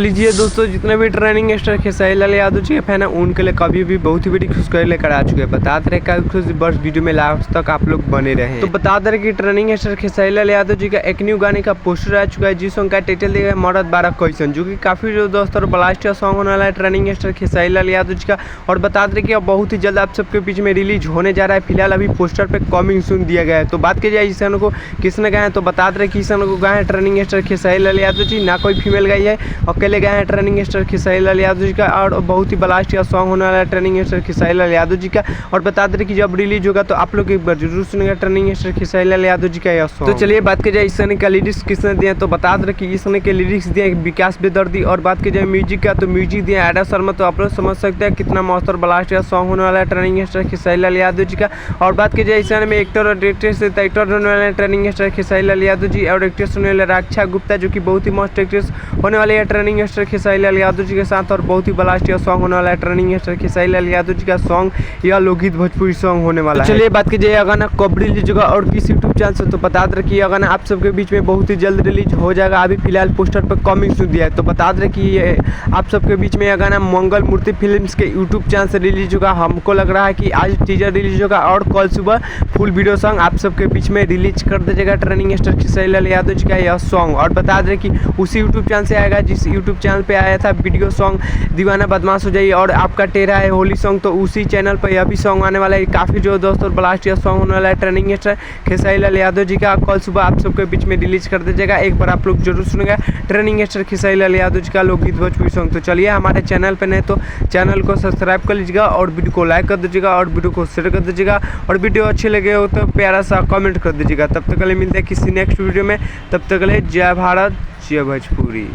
लीजिए दोस्तों, जितने भी ट्रेनिंग स्टार खेसारी लाल यादव जी के फैन है उनके लिए कभी भी बहुत ही बड़ी खुशखबरी लेकर आ चुके हैं। बता दे रहे बस वीडियो में लास्ट तक आप लोग बने रहे। तो बता दे रहे कि ट्रेनिंग स्टार खेसारी लाल यादव जी का एक न्यू गाने का पोस्टर आ चुका है, जिस सॉन्ग का टाइटल दिया है मरद 12 क्वेश्चन, जो कि काफी जो दोस्तों ब्लास्ट सॉन्ग होने वाला है ट्रेनिंग स्टार खेसारी लाल यादव जी का। और बता दे कि अब बहुत ही जल्द आप सबके बीच में रिलीज होने जा रहा है। फिलहाल अभी पोस्टर पे कमिंग सून दिया गया है। तो बात की जाए इस गाने को किसने गाया है, तो बता दे कि इस गाने को गाया है ट्रेनिंग स्टार खेसारी लाल यादव जी, ना कोई फीमेल गाई है, अकेले गए हैं ट्रेनिंग स्टार खेसारी लाल यादव जी का। और बहुत ही ब्लास्ट या सॉन्ग होने वाला है ट्रेनिंग स्टार खेसारी लाल यादव जी का। और बता दें कि जब रिलीज होगा तो आप लोग एक बार जरूर सुनेंगे ट्रेनिंग स्टार खेसारी लाल यादव जी का यह सॉन्ग। तो चलिए बात की जाए इस गाने का लिरिक्स किसने दिए, तो बता दें कि इस गाने के लिरिक्स दिए विकास बेदर्दी। और बात की जाए म्यूजिक का, तो म्यूजिक दिया आदा शर्मा। तो आप लोग समझ सकते हैं कितना मस्त और ब्लास्ट या सॉन्ग होने वाला है ट्रेनिंग स्टार खेसारी लाल यादव जी का। और बात की जाए इस गाने में एक्टर और डायरेक्टर से एक्टर होने वाले ट्रेनिंग स्टार खेसारी लाल यादव जी, और एक्ट्रेस होने वाले रक्षा गुप्ता, जो कि बहुत ही मस्त एक्ट्रेस होने वाली है ट्रेनिंग स्टार खेसारी लाल यादव जी के साथ। और बहुत ही ब्लास्ट या सॉन्ग होने वाला है ट्रेनिंग स्टार खेसारी लाल यादव जी का सॉन्ग, यह लोकगीत भोजपुरी सॉन्ग होने वाला है। चलिए बात कीजिए यह गाना कब रिलीज होगा और किस यूट्यूब चैनल से, तो बता दें कि यह गाना आप सबके बीच में बहुत ही जल्द रिलीज हो जाएगा। अभी फिलहाल पोस्टर पर कमिंग सून दिया है। तो बता दें कि ये आप सबके बीच में यह गाना मंगल मूर्ति फिल्म्स के यूट्यूब चैनल से रिलीज होगा। हमको लग रहा है कि आज टीजर रिलीज होगा और कल सुबह फुल वीडियो सॉन्ग आप सबके बीच में रिलीज कर दीजिएगा ट्रेनिंग स्टार खेसारी लाल यादव जी का यह सॉन्ग। और बता दें कि उसी यूट्यूब चैनल से आएगा जिस यूट्यूब चैनल पे आया था वीडियो सॉन्ग दीवाना बदमाश हो जाइए और आपका टेरा है होली सॉन्ग, तो उसी चैनल पर यह भी सॉन्ग आने वाला है। काफ़ी जो दोस्तों ब्लास्ट या सॉन्ग होने वाला है ट्रेनिंग स्टार खेसारी लाल यादव जी का, कल सुबह आप सबके बीच में रिलीज कर दीजिएगा। एक बार आप लोग जरूर सुनेंगे ट्रेनिंग स्टार खेसारी लाल यादव जी का लोकगीत भोजपुरी सॉन्ग। तो चलिए हमारे चैनल पर नहीं तो चैनल को सब्सक्राइब कर लीजिएगा और वीडियो को लाइक कर दीजिएगा और वीडियो को शेयर कर दीजिएगा। और वीडियो अच्छे लगे हो तो प्यारा सा कमेंट कर दीजिएगा। तब तक के लिए मिलते हैं किसी नेक्स्ट वीडियो में। तब तक के लिए जय भारत जय भोजपुरी।